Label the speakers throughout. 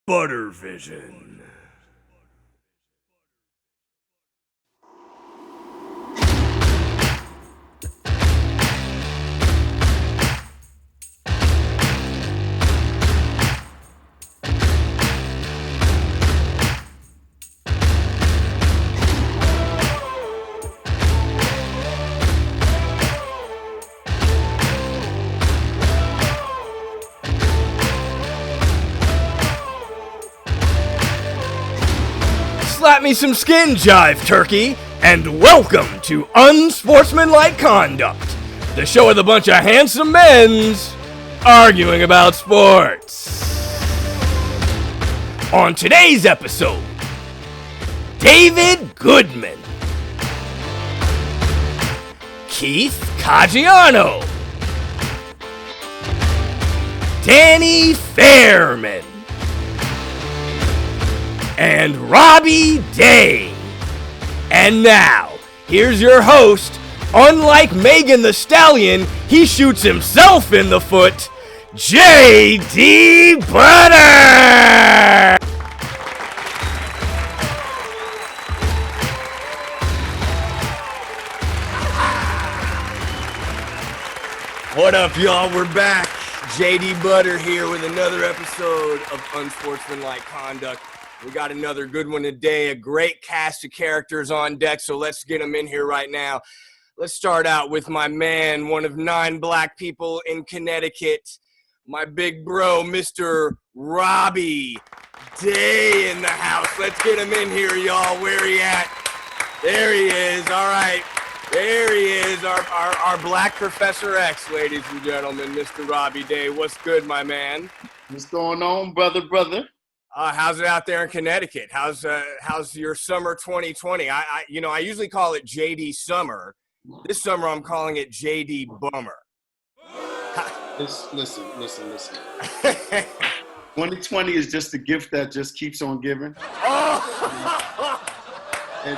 Speaker 1: Butter Vision. Slap me some skin, jive turkey, and welcome to Unsportsmanlike Conduct, the show with a bunch of handsome men's arguing about sports. On today's episode, David Goodman, Keith Caggiano, Danny Fairman, and Robbie Day. And now, here's your host. Unlike Megan the Stallion, he shoots himself in the foot, J.D. Butter! What up, y'all? We're back. J.D. Butter here with another episode of Unsportsmanlike Conduct. We got another good one today, a great cast of characters on deck, so let's get them in here right now. Let's start out with my man, one of 9 black people in Connecticut, my big bro, Mr. Robbie Day in the house. Let's get him in here, y'all. Where he at? There he is. All right. There he is, our Black Professor X, ladies and gentlemen, Mr. Robbie Day. What's good, my man?
Speaker 2: What's going on, brother?
Speaker 1: How's it out there in Connecticut? How's your summer 2020? I usually call it JD Summer. This summer I'm calling it JD Bummer.
Speaker 2: Listen. 2020 is just a gift that just keeps on giving.
Speaker 1: Oh!
Speaker 2: And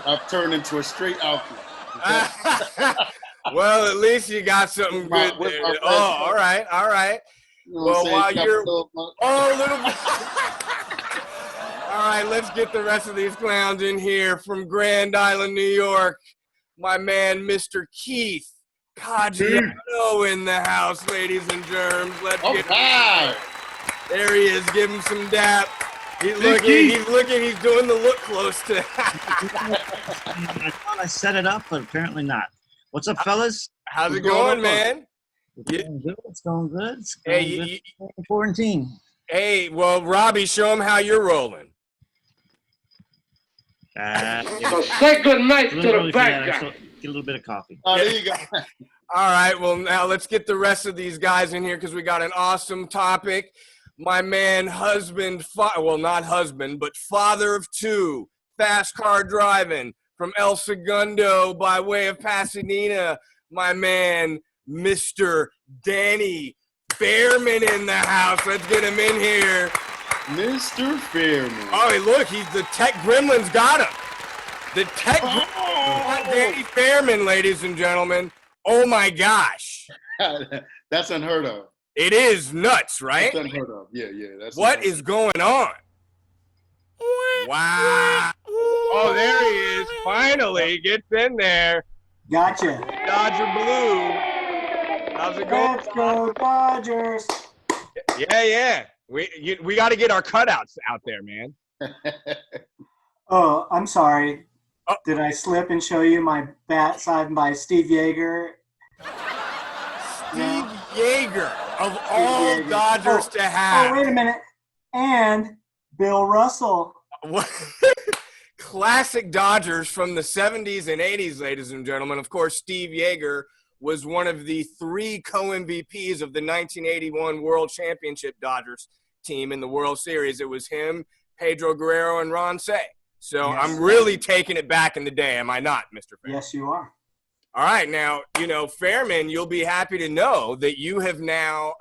Speaker 2: I've turned into a straight outfit. Okay?
Speaker 1: Well, at least you got something good there. Oh, all right.
Speaker 2: You know
Speaker 1: Well, while you're
Speaker 2: little
Speaker 1: bit. All right, let's get the rest of these clowns in here from Grand Island, New York. My man, Mr. Keith Caggiano in the house, ladies and germs. Let's get him. There he is. Give him some dap. He's looking. He's doing the look close to.
Speaker 3: I thought I set it up, but apparently not. What's up, fellas?
Speaker 1: How's it going, man?
Speaker 3: It's going good.
Speaker 1: Hey,
Speaker 3: quarantine.
Speaker 1: Hey, well, Robbie, show him how you're rolling.
Speaker 4: So say good night to the bad guy.
Speaker 3: Get a little bit of coffee.
Speaker 2: Oh, there you go.
Speaker 1: All right, well, now let's get the rest of these guys in here because we got an awesome topic. My man, not husband, but father of 2, fast car driving from El Segundo by way of Pasadena. My man, Mr. Danny Fairman in the house. Let's get him in here.
Speaker 2: Mr. Fairman.
Speaker 1: Oh, hey, look, he's the tech gremlins got him. The tech gremlins got Danny Fairman, ladies and gentlemen. Oh, my gosh.
Speaker 2: That's unheard of.
Speaker 1: It is nuts, right?
Speaker 2: That's unheard of. Yeah.
Speaker 1: What is going on? Wow. Oh, there he is. Finally gets in there.
Speaker 5: Gotcha.
Speaker 1: Dodger Blue. How's it going?
Speaker 5: Let's go Dodgers.
Speaker 1: Yeah. We got to get our cutouts out there, man.
Speaker 5: Oh, I'm sorry.
Speaker 1: Oh.
Speaker 5: Did I slip and show you my bat signed by Steve Yeager?
Speaker 1: Steve Yeager, of all
Speaker 5: Yeager.
Speaker 1: Dodgers to have.
Speaker 5: Oh, wait a minute. And Bill Russell.
Speaker 1: Classic Dodgers from the 70s and 80s, ladies and gentlemen. Of course, Steve Yeager was one of the 3 co-MVPs of the 1981 World Championship Dodgers team in the World Series. It was him, Pedro Guerrero, and Ron Cey. So
Speaker 5: Yes.
Speaker 1: I'm really taking it back in the day, am I not, Mr. Fairman?
Speaker 5: Yes, you are.
Speaker 1: All right. Now, Fairman, you'll be happy to know that you have now,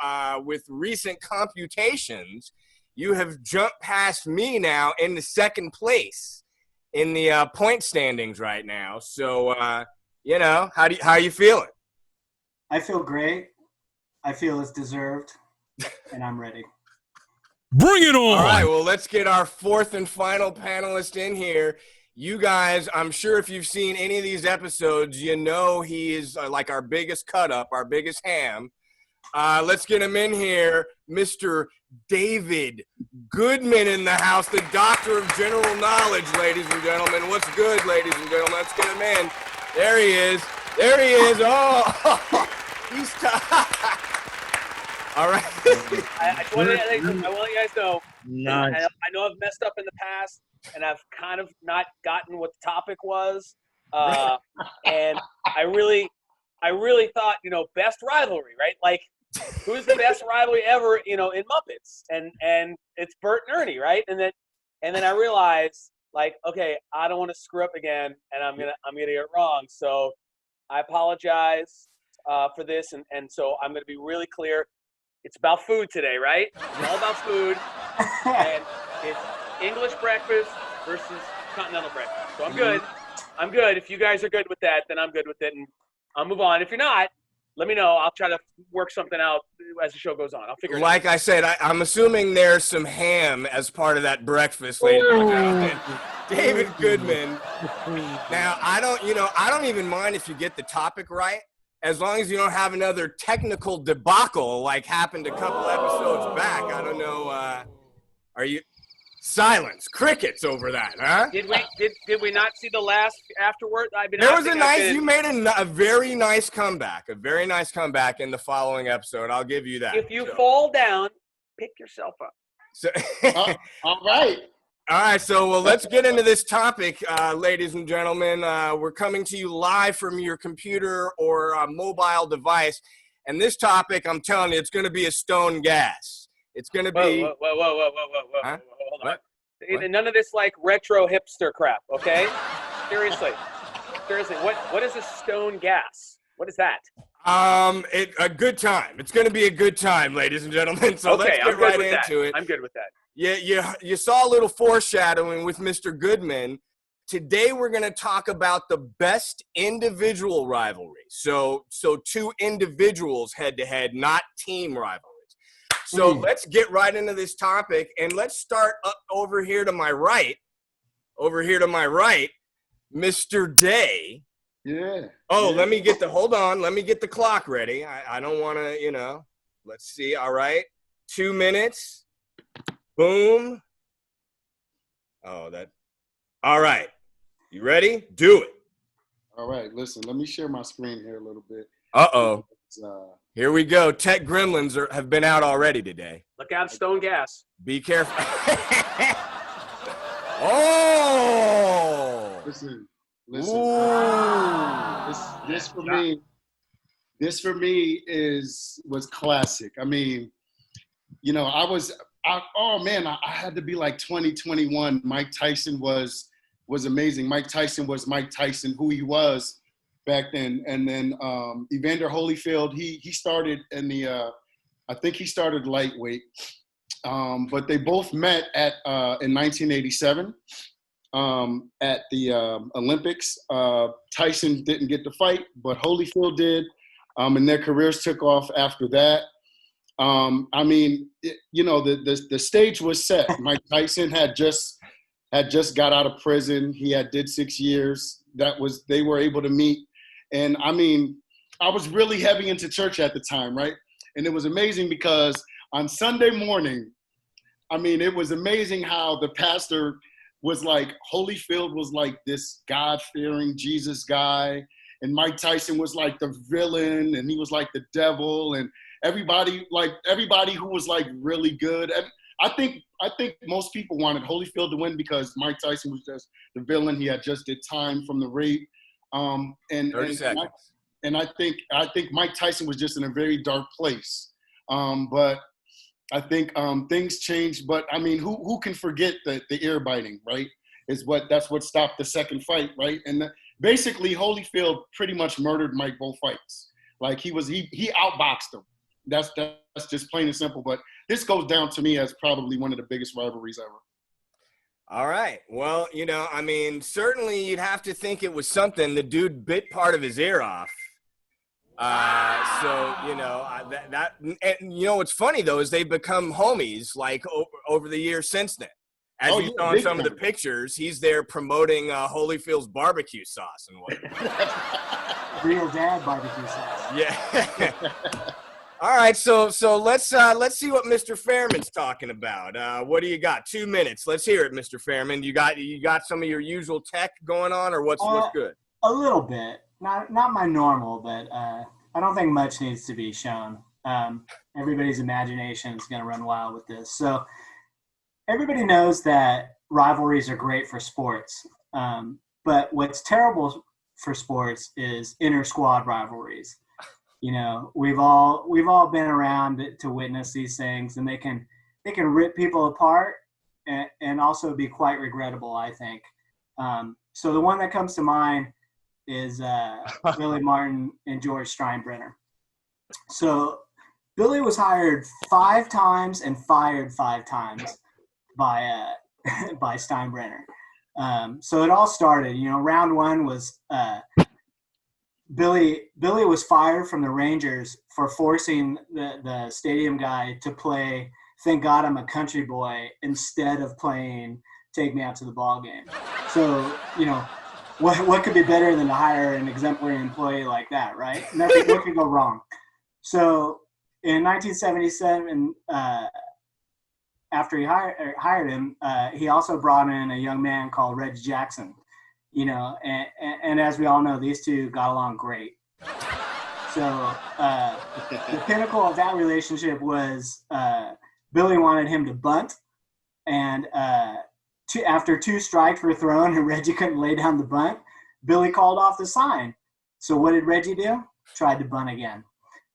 Speaker 1: with recent computations, you have jumped past me now into second place in the point standings right now. So, how are you feeling?
Speaker 5: I feel great. I feel it's deserved, and I'm ready.
Speaker 6: Bring it on!
Speaker 1: All right, well, let's get our fourth and final panelist in here. You guys, I'm sure if you've seen any of these episodes, you know he is like our biggest cut-up, our biggest ham. Let's get him in here, Mr. David Goodman in the house, the doctor of general knowledge, ladies and gentlemen. What's good, ladies and gentlemen? Let's get him in. There he is. There he is. Oh, he's all right.
Speaker 7: I want to let you guys know,
Speaker 3: Nice.
Speaker 7: I know I've messed up in the past, and I've kind of not gotten what the topic was. And I really thought, best rivalry, right? Like, who's the best rivalry ever, in Muppets? And it's Bert and Ernie, right? And then I realized, like, okay, I don't want to screw up again, and I'm gonna get it wrong. So I apologize for this, and so I'm gonna be really clear. It's about food today, right? It's all about food, and it's English breakfast versus continental breakfast. So I'm good. I'm good. If you guys are good with that, then I'm good with it, and I'll move on. If you're not, let me know. I'll try to work something out as the show goes on. I'll figure it out.
Speaker 1: Like I said, I'm assuming there's some ham as part of that breakfast, ladies and gentlemen. David Goodman. Now, I don't even mind if you get the topic right, as long as you don't have another technical debacle like happened a couple episodes back. I don't know. Are you silence? Crickets over that, huh?
Speaker 7: Did we not see the last afterward?
Speaker 1: There was you made a very nice comeback, in the following episode. I'll give you that.
Speaker 7: If you fall down, pick yourself up.
Speaker 1: So,
Speaker 2: All right.
Speaker 1: All right, so let's get into this topic, ladies and gentlemen. We're coming to you live from your computer or mobile device, and this topic, I'm telling you, it's going to be a stone gas. It's going to be.
Speaker 7: Whoa!
Speaker 1: Huh?
Speaker 7: Hold on.
Speaker 1: What?
Speaker 7: None of this like retro hipster crap, okay? Seriously. What is a stone gas? What is that?
Speaker 1: A good time. It's going to be a good time, ladies and gentlemen. So
Speaker 7: Okay,
Speaker 1: let's get right into it.
Speaker 7: I'm good with that.
Speaker 1: You saw a little foreshadowing with Mr. Goodman. Today we're going to talk about the best individual rivalries. So two individuals head to head, not team rivalries. So let's get right into this topic, and let's start up over here to my right. Mr. Day.
Speaker 2: Yeah.
Speaker 1: Oh,
Speaker 2: yeah.
Speaker 1: let me get the clock ready. I don't want to, let's see. All right. 2 minutes. Boom. All right. You ready? Do it.
Speaker 2: All right. Listen, let me share my screen here a little bit.
Speaker 1: Uh-oh. Here we go. Tech gremlins have been out already today.
Speaker 7: Look out, stone gas.
Speaker 1: Be careful. Oh!
Speaker 2: Listen. This for me was classic. I mean, I had to be like 20, 21. Mike Tyson was amazing. Mike Tyson was Mike Tyson, who he was back then. And then Evander Holyfield, he started I think he started lightweight. But they both met in 1987 at the Olympics. Tyson didn't get to fight, but Holyfield did. And their careers took off after that. The stage was set. Mike Tyson had just got out of prison. He did 6 years. They were able to meet. And I was really heavy into church at the time, right? And it was amazing because on Sunday morning, it was amazing how the pastor was like, Holyfield was like this God-fearing Jesus guy. And Mike Tyson was like the villain, and he was like the devil, and everybody who was like really good. And I think most people wanted Holyfield to win because Mike Tyson was just the villain. He had just did time from the rape.
Speaker 1: 30 seconds.
Speaker 2: And I think Mike Tyson was just in a very dark place. But I think things changed. But who can forget the ear biting, right? That's what stopped the second fight, right? And basically Holyfield pretty much murdered Mike both fights. Like he outboxed him. That's just plain and simple. But this goes down to me as probably one of the biggest rivalries ever.
Speaker 1: All right. Well, certainly you'd have to think it was something. The dude bit part of his ear off. What's funny though is they become homies like over the years since then. As you saw in
Speaker 2: big
Speaker 1: some of the
Speaker 2: time.
Speaker 1: pictures, he's there promoting Holyfield's barbecue sauce and whatnot.
Speaker 5: Real dad barbecue sauce.
Speaker 1: Yeah. All right, so let's see what Mr. Fairman's talking about. What do you got? 2 minutes. Let's hear it, Mr. Fairman. You got some of your usual tech going on, or what's good?
Speaker 5: A little bit, not my normal, but I don't think much needs to be shown. Everybody's imagination is going to run wild with this. So everybody knows that rivalries are great for sports, but what's terrible for sports is inter-squad rivalries. You know, we've all been around to witness these things, and they can rip people apart and also be quite regrettable, I think. So the one that comes to mind is Billy Martin and George Steinbrenner. So Billy was hired 5 times and fired 5 times by Steinbrenner. So it all started, you know, round 1 was Billy was fired from the Rangers for forcing the stadium guy to play Thank God I'm a Country Boy instead of playing Take Me Out to the Ball Game. So, you know, what could be better than to hire an exemplary employee like that, right? Nothing, what could go wrong? So in 1977, after he hired him, he also brought in a young man called Reg Jackson. You know, and as we all know, these two got along great. So the pinnacle of that relationship was Billy wanted him to bunt, and after 2 strikes were thrown and Reggie couldn't lay down the bunt, Billy called off the sign. So what did Reggie do? Tried to bunt again.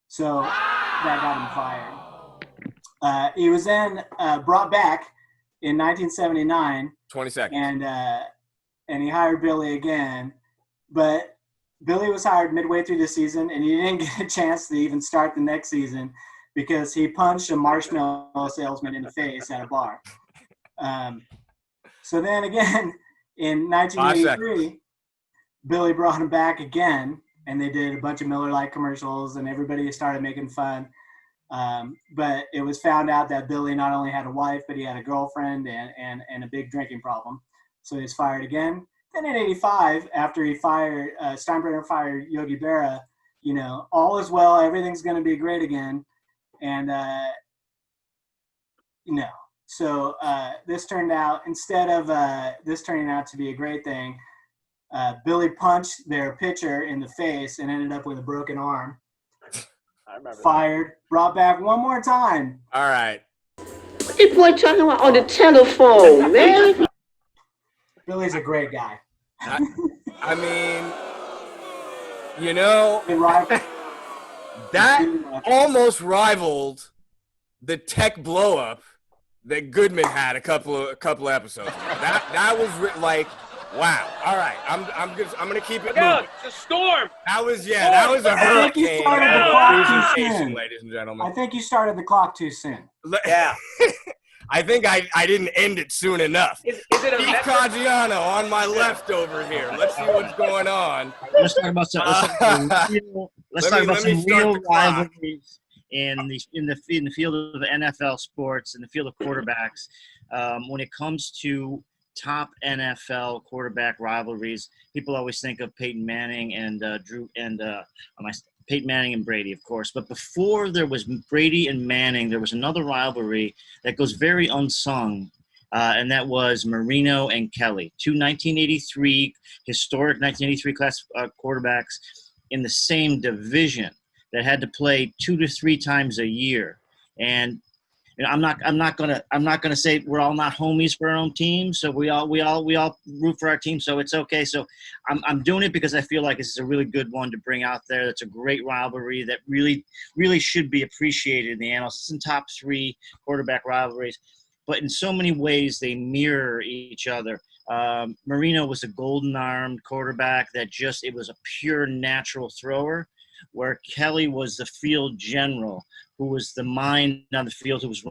Speaker 5: So that got him fired. He was then brought back in 1979.
Speaker 1: 20 seconds.
Speaker 5: And he hired Billy again, but Billy was hired midway through the season, and he didn't get a chance to even start the next season because he punched a marshmallow salesman in the face at a bar. So then again, in 1983, Billy brought him back again, and they did a bunch of Miller Lite commercials, and everybody started making fun. But it was found out that Billy not only had a wife, but he had a girlfriend and a big drinking problem. So he was fired again. Then in 85, after he fired, Steinbrenner fired Yogi Berra, you know, all is well, everything's going to be great again. And, you know, so this turned out, instead of this turning out to be a great thing, Billy punched their pitcher in the face and ended up with a broken arm.
Speaker 7: I remember.
Speaker 5: Fired, brought back one more time.
Speaker 1: All right.
Speaker 4: What this boy talking about on the telephone, man?
Speaker 5: Billy's a great guy.
Speaker 1: I mean, you know, that almost rivaled the tech blow up that Goodman had a couple episodes ago. That was like, wow. All right, I'm gonna keep it moving.
Speaker 7: It's a storm.
Speaker 1: That was a hurricane of presentation, ladies and gentlemen.
Speaker 5: I think you started the clock too soon.
Speaker 7: Yeah.
Speaker 1: I think I didn't end it soon enough.
Speaker 7: Is it a
Speaker 1: Keith Caggiano on my left over here. Let's see what's going on.
Speaker 3: Let's talk about some real rivalries in the field of NFL sports, in the field of quarterbacks. When it comes to top NFL quarterback rivalries, people always think of Peyton Manning and Peyton Manning and Brady, of course. But before there was Brady and Manning, there was another rivalry that goes very unsung, and that was Marino and Kelly, 2 1983 historic 1983 class quarterbacks in the same division that had to play 2 to 3 times a year. And you know, I'm not gonna say we're all not homies for our own team. So we all root for our team. So it's okay. So I'm doing it because I feel like this is a really good one to bring out there. That's a great rivalry that really should be appreciated in the annals. It's in top 3 quarterback rivalries, but in so many ways they mirror each other. Marino was a golden-armed quarterback that it was a pure natural thrower, where Kelly was the field general, who was the mind on the field, who was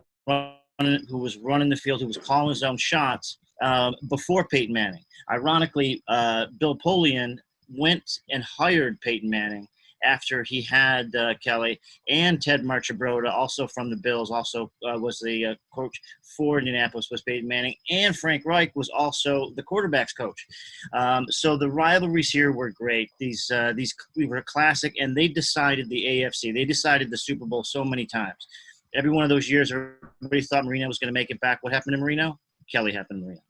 Speaker 3: running the field, who was calling his own shots before Peyton Manning. Ironically, Bill Polian went and hired Peyton Manning after he had Kelly, and Ted Marchibroda, also from the Bills, also was the coach for Indianapolis, was Peyton Manning, and Frank Reich was also the quarterback's coach. So the rivalries here were great. These were classic, and they decided the AFC. They decided the Super Bowl so many times. Every one of those years, everybody thought Marino was going to make it back. What happened to Marino? Kelly happened to Marino.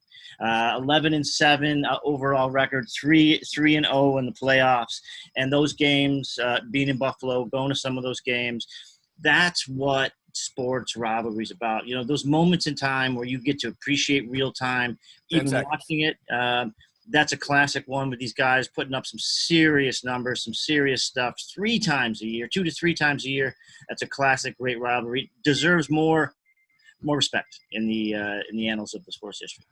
Speaker 3: 11-7 overall record, 3-0 in the playoffs, and those games, being in Buffalo, going to some of those games, that's what sports rivalry is about. You know, those moments in time where you get to appreciate real time, even watching it. That's a classic one with these guys putting up some serious numbers, some serious stuff 3 times a year, 2 to 3 times a year. That's a classic, great rivalry. Deserves more respect in the annals of the sports history.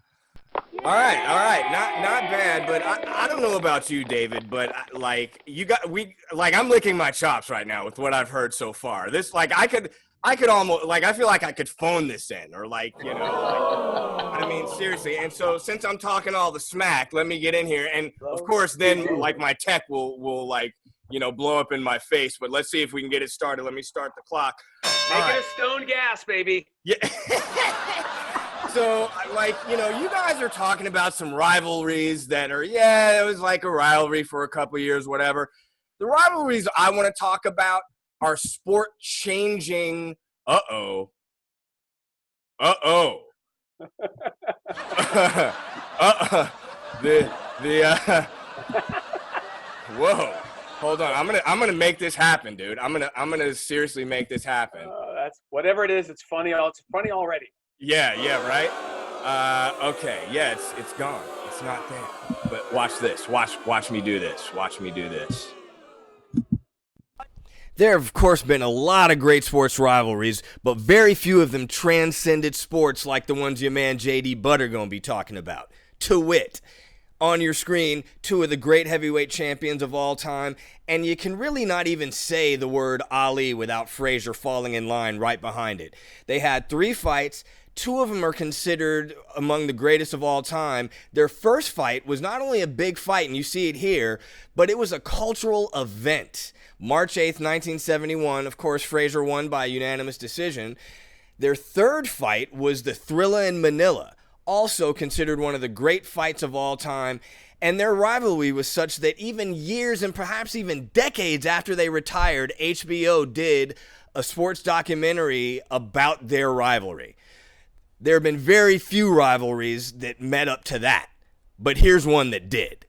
Speaker 1: All right, not bad, but I don't know about you, David, but I'm licking my chops right now with what I've heard so far. This, like, I could almost, like, I feel like I could phone this in, or like, you know, like, I mean, seriously. And so since I'm talking all the smack, let me get in here, and of course, then like my tech will like, you know, blow up in my face. But let's see if we can get it started. Let me start the clock.
Speaker 7: Make it a stone gas, baby.
Speaker 1: Yeah. So, like, you know, you guys are talking about some rivalries that are, it was like a rivalry for a couple of years, whatever. The rivalries I want to talk about are sport-changing. Whoa. Hold on. I'm gonna make this happen, dude. I'm gonna seriously make this happen.
Speaker 7: That's whatever it is. It's funny. It's funny already.
Speaker 1: Yeah, right? Okay, yeah, it's gone. It's not there. But watch this. Watch me do this. Watch me do this. There have, of course, been a lot of great sports rivalries, but very few of them transcended sports like the ones your man J.D. Butter gonna be talking about. To wit, on your screen, 2 of the great heavyweight champions of all time, and you can really not even say the word Ali without Frazier falling in line right behind it. They had 3 fights. 2 of them are considered among the greatest of all time. Their first fight was not only a big fight, and you see it here, but it was a cultural event. March 8th, 1971, of course, Frazier won by unanimous decision. Their third fight was the Thrilla in Manila, also considered one of the great fights of all time. And their rivalry was such that even years and perhaps even decades after they retired, HBO did a sports documentary about their rivalry. There have been very few rivalries that met up to that, but here's one that did.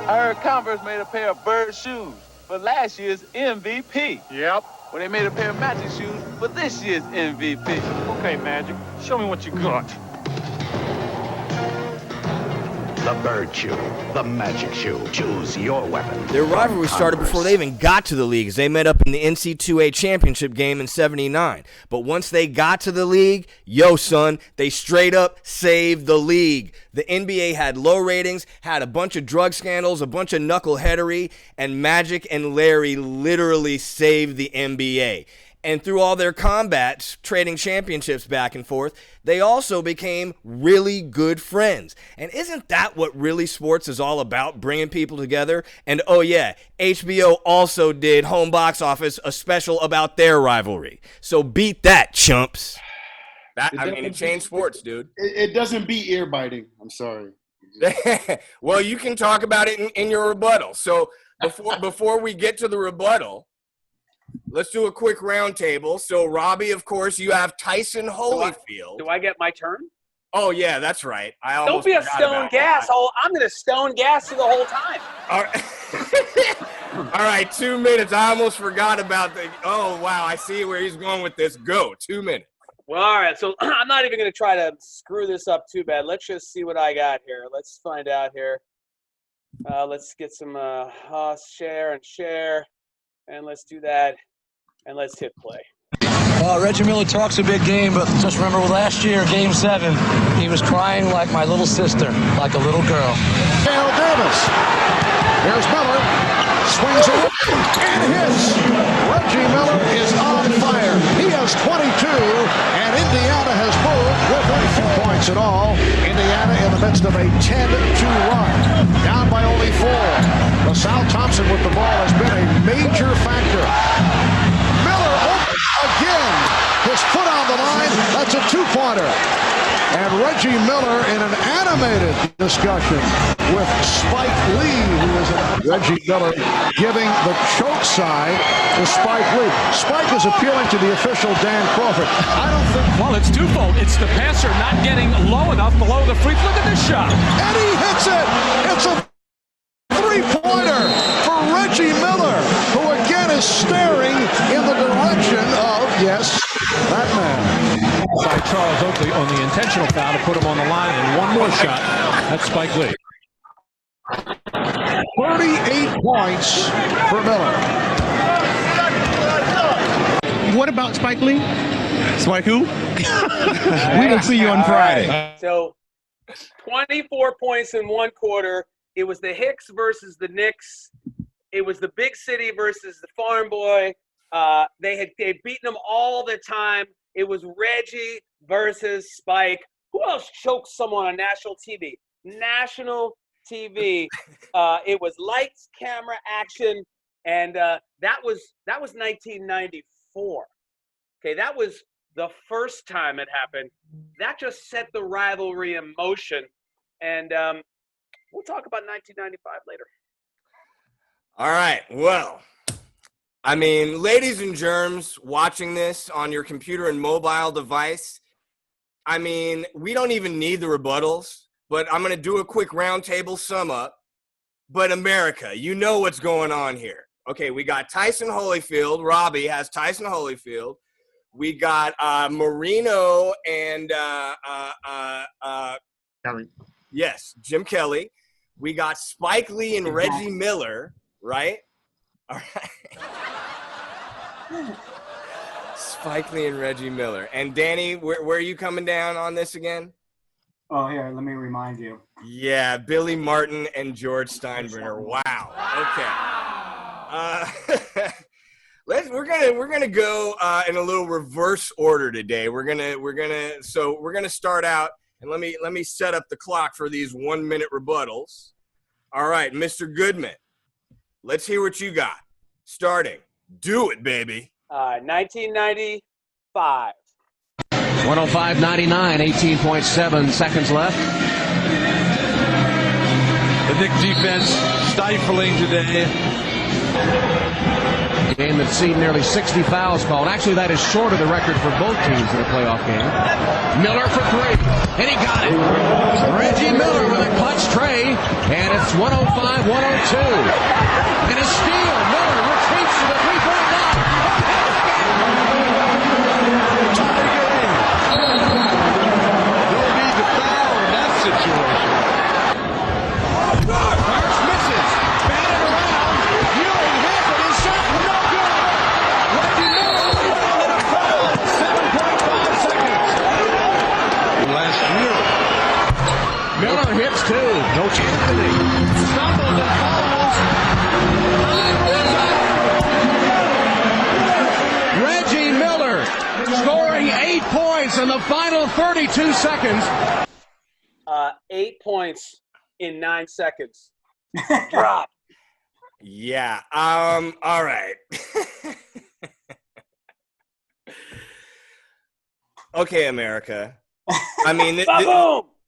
Speaker 6: I heard Converse made a pair of bird shoes for last year's MVP.
Speaker 8: Yep.
Speaker 6: Well, they made a pair of Magic shoes for this year's MVP.
Speaker 8: Okay, Magic, show me what you got.
Speaker 9: The bird shoe, the magic shoe. Choose your weapon.
Speaker 1: Their rivalry started before they even got to the leagues. They met up in the NC2A championship game in '79. But once they got to the league, son, they straight up saved the league. The NBA had low ratings, had a bunch of drug scandals, a bunch of knuckleheadery, and Magic and Larry literally saved the NBA. And through all their combats, trading championships back and forth, they also became really good friends. And isn't that what really sports is all about, bringing people together? And HBO also did home box office a special about their rivalry. So beat that, chumps. It changed sports, dude.
Speaker 2: It doesn't beat ear biting. I'm sorry.
Speaker 1: Well, you can talk about it in your rebuttal. So before we get to the rebuttal, let's do a quick round table. So, Robbie, of course, you have Tyson Holyfield.
Speaker 7: Do I get my turn?
Speaker 1: Oh, yeah, that's right.
Speaker 7: Don't be a stone gas. I'm going to stone gas you the whole time.
Speaker 1: All right. All right, 2 minutes. I almost forgot about the – oh, wow, I see where he's going with this. Go, 2 minutes.
Speaker 7: Well, all right. So, I'm not even going to try to screw this up too bad. Let's just see what I got here. Let's find out here. Let's get some share. And let's do that, and let's hit play.
Speaker 10: Reggie Miller talks a big game, but just remember last year, Game 7, he was crying like my little sister, like a little girl.
Speaker 11: Dale Davis. Here's Miller. Swings away and hits. Reggie Miller is on fire. has 22, and Indiana has moved with 32 points in all. Indiana in the midst of a 10-2 run, down by only 4. LaSalle Thompson with the ball has been a major factor. Miller again, his foot on the line. That's a 2-pointer. And Reggie Miller in an animated discussion with Spike Lee, who is Reggie Miller giving the choke sign to Spike Lee. Spike is appealing to the official Dan Crawford. I don't think.
Speaker 12: Well, it's twofold. It's the passer not getting low enough below the free. Look at this shot.
Speaker 11: And he hits it. It's a 3-pointer for Reggie Miller, who again is staring in the direction of, yes, that man.
Speaker 12: By Charles Oakley on the intentional foul to put him on the line, and one more shot. That's Spike Lee.
Speaker 11: 38 points for Miller.
Speaker 13: What about Spike Lee? Spike who? We will see you on Friday.
Speaker 7: So 24 points in one quarter. It was the Hicks versus the Knicks. It was the big city versus the farm boy. They'd beaten them all the time. It was Reggie versus Spike. Who else choked someone on national TV? National TV. It was lights, camera, action, and that was 1994. Okay, that was the first time it happened. That just set the rivalry in motion, and we'll talk about 1995 later.
Speaker 1: All right, well, I mean, ladies and germs watching this on your computer and mobile device, I mean, we don't even need the rebuttals, but I'm going to do a quick roundtable sum up. But America, you know what's going on here. Okay, we got Tyson Holyfield. Robbie has Tyson Holyfield. We got Marino and
Speaker 3: Kelly.
Speaker 1: Yes, Jim Kelly. We got Spike Lee and Reggie Miller, right? All right. Spike Lee and Reggie Miller. And Danny, where are you coming down on this again?
Speaker 5: Oh, here, let me remind you.
Speaker 1: Yeah, Billy Martin and George Steinbrenner. Wow. Okay. We're gonna go in a little reverse order today. We're gonna start out, and let me set up the clock for these 1-minute rebuttals. All right, Mr. Goodman, let's hear what you got. Starting. Do it, baby.
Speaker 7: 1995.
Speaker 14: 105.99, 18.7 seconds left.
Speaker 12: The Knick defense stifling today.
Speaker 14: A game that's seen nearly 60 fouls called. Actually, that is short of the record for both teams in a playoff game. Miller for 3, and he got it. Reggie Miller with a clutch tray, and it's 105-102. And a steal. Miller retreats to the three-point line.
Speaker 8: Tie game. No need to foul in that situation.
Speaker 14: Parks misses. Batted around. Ewing hits it. His shot no good. Reggie Miller rebounded a foul at 7.5 seconds.
Speaker 8: Last year.
Speaker 14: Miller hits 2. No Anthony. Stumbles and falls. Reggie Miller scoring 8 points in the final 32 seconds.
Speaker 7: 8 points in 9 seconds. Drop.
Speaker 1: Yeah. All right. Okay, America. I mean,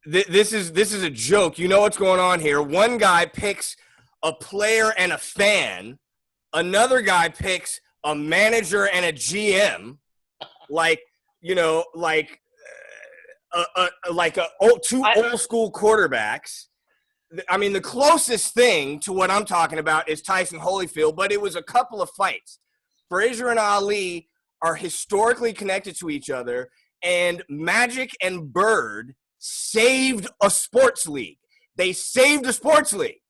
Speaker 1: this is a joke. You know what's going on here. One guy picks a player and a fan. Another guy picks a manager and a GM. Two old school quarterbacks. I mean, the closest thing to what I'm talking about is Tyson Holyfield, but it was a couple of fights. Frazier and Ali are historically connected to each other, and Magic and Bird saved a sports league. They saved a sports league.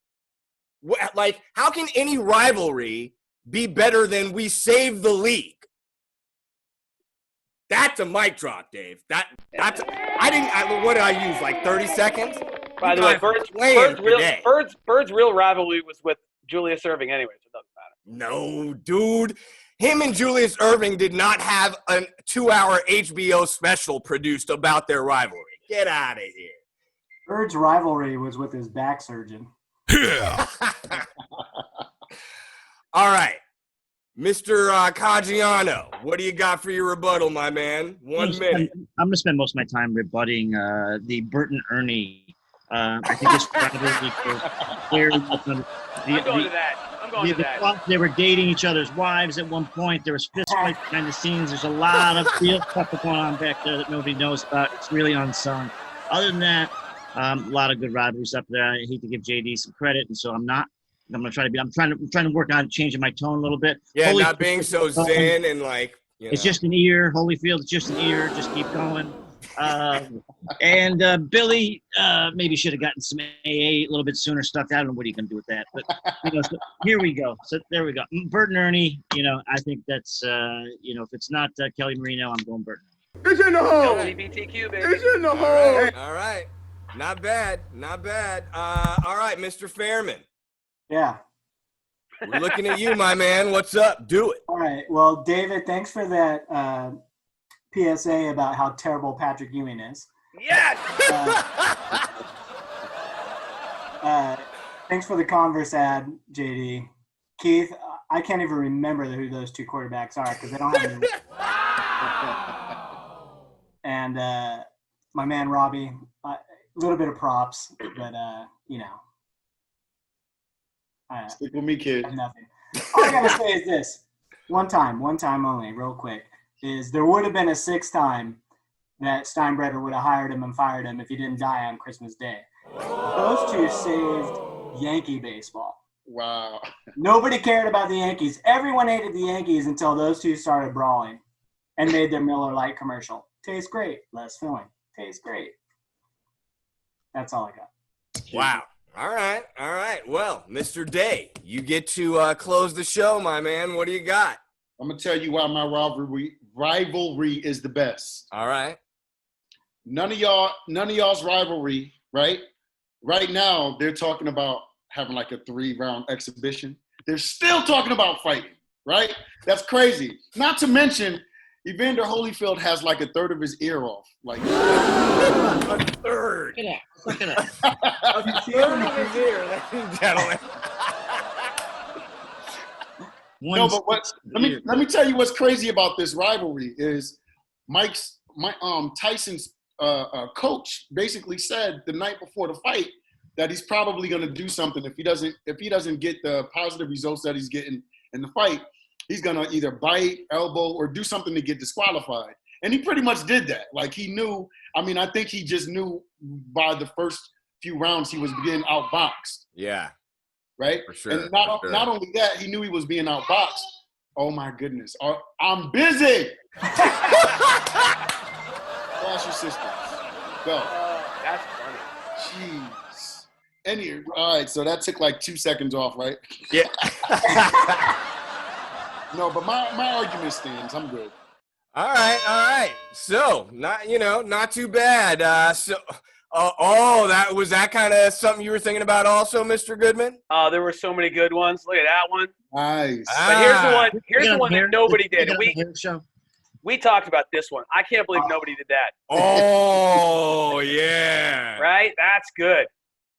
Speaker 1: Like, how can any rivalry be better than we saved the league? That's a mic drop, Dave. What did I use, like 30 seconds?
Speaker 7: By the way, Bird's real rivalry was with Julius Erving anyway, so it doesn't matter.
Speaker 1: No, dude. him and Julius Erving did not have a 2-hour HBO special produced about their rivalry. Get out of here.
Speaker 5: Bird's rivalry was with his back surgeon.
Speaker 1: All right. Mr. Caggiano, what do you got for your rebuttal, my man? 1 minute.
Speaker 3: I'm going to spend most of my time rebutting the Burton Ernie. I think this rivalry goes very much under.
Speaker 7: I'm going to that.
Speaker 3: They were dating each other's wives at one point. There was fist fights behind the scenes. There's a lot of real stuff going on back there that nobody knows about. It's really unsung. Other than that, a lot of good rivalries up there. I hate to give JD some credit, and so I'm not. I'm gonna try to be. I'm trying to work on changing my tone a little bit.
Speaker 1: Yeah, not being so zen and like.
Speaker 3: It's just an ear. Holyfield, it's just an ear. Just keep going. And Billy maybe should have gotten some AA a little bit sooner stuff. I don't know what are you gonna do with that, but so here we go. So there we go. Burton Ernie. I think that's if it's not Kelly Marino, I'm going Burton.
Speaker 13: It's in the hole.
Speaker 7: LGBTQ, baby.
Speaker 13: It's in the hole.
Speaker 1: All right. Not bad. All right, Mr. Fairman.
Speaker 5: Yeah.
Speaker 1: We're looking at you, my man. What's up? Do it.
Speaker 5: All right. Well, David, thanks for that PSA about how terrible Patrick Ewing is.
Speaker 7: Yes!
Speaker 5: Thanks for the Converse ad, JD. Keith, I can't even remember who those two quarterbacks are because they don't have any. And my man Robbie, a little bit of props, but
Speaker 2: stick with me, kid.
Speaker 5: Nothing. All I gotta say is this: one time only, real quick. Is there would have been a sixth time that Steinbrenner would have hired him and fired him if he didn't die on Christmas Day. Those two saved Yankee baseball.
Speaker 2: Wow.
Speaker 5: Nobody cared about the Yankees. Everyone hated the Yankees until those two started brawling and made their Miller Lite commercial. Tastes great. Less filling. Tastes great. That's all I got.
Speaker 1: Wow. All right. Well, Mr. Day, you get to close the show, my man. What do you got?
Speaker 2: I'm gonna tell you why my rivalry is the best.
Speaker 1: All right.
Speaker 2: None of y'all's rivalry, right? Right now, they're talking about having like a 3-round exhibition. They're still talking about fighting, right? That's crazy. Not to mention, Evander Holyfield has like a third of his ear off. Like
Speaker 1: a third.
Speaker 3: Look at that.
Speaker 1: A third of his ear, ladies and gentlemen.
Speaker 2: No, but let me tell you what's crazy about this rivalry is Tyson's coach basically said the night before the fight that he's probably going to do something if he doesn't get the positive results that he's getting in the fight. He's going to either bite, elbow, or do something to get disqualified. And he pretty much did that. Like he knew. I mean, I think he just knew by the first few rounds he was getting outboxed.
Speaker 1: Yeah.
Speaker 2: Right?
Speaker 1: For sure.
Speaker 2: And not only that, he knew he was being outboxed. Oh, my goodness. I'm busy. Flash your sisters. Go.
Speaker 7: That's funny.
Speaker 2: Jeez. All right, so that took like 2 seconds off, right?
Speaker 1: Yeah.
Speaker 2: No, but my argument stands. I'm good.
Speaker 1: All right. So, not too bad. That was that kind of something you were thinking about also, Mr. Goodman?
Speaker 7: There were so many good ones. Look at that one.
Speaker 2: Nice.
Speaker 7: But here's the one that nobody did. We talked about this one. I can't believe nobody did that.
Speaker 1: Oh, yeah.
Speaker 7: Right? That's good.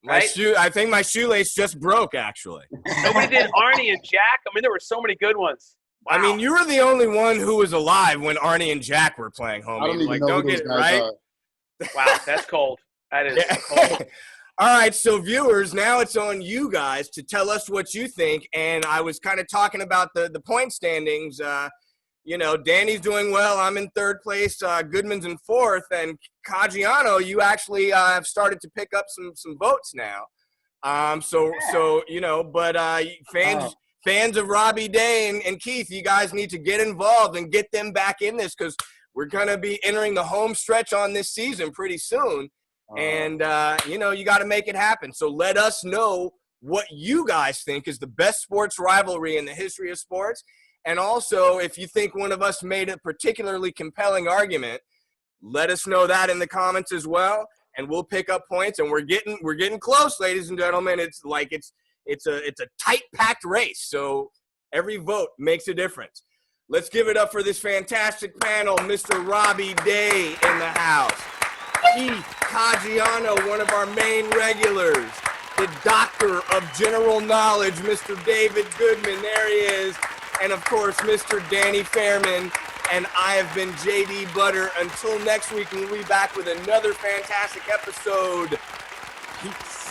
Speaker 7: Right?
Speaker 1: I think my shoelace just broke, actually.
Speaker 7: Nobody did Arnie and Jack. I mean, there were so many good ones. Wow.
Speaker 1: I mean, you were the only one who was alive when Arnie and Jack were playing, homie.
Speaker 2: I don't even know who those guys are.
Speaker 7: Wow, that's cold. That is cold.
Speaker 1: All right, so viewers, now it's on you guys to tell us what you think. And I was kind of talking about the point standings. Danny's doing well. I'm in third place. Goodman's in fourth. And Caggiano, you actually have started to pick up some votes now. Fans of Robbie Day and Keith, you guys need to get involved and get them back in this because we're going to be entering the home stretch on this season pretty soon. And, you got to make it happen. So let us know what you guys think is the best sports rivalry in the history of sports. And also, if you think one of us made a particularly compelling argument, let us know that in the comments as well. And we'll pick up points. And we're getting close, ladies and gentlemen. It's a tight packed race. So every vote makes a difference. Let's give it up for this fantastic panel. Mr. Robbie Day in the house. Keith Caggiano, one of our main regulars. The doctor of general knowledge, Mr. David Goodman. There he is. And, of course, Mr. Danny Fairman. And I have been JD Butter. Until next week, we'll be back with another fantastic episode. Peace.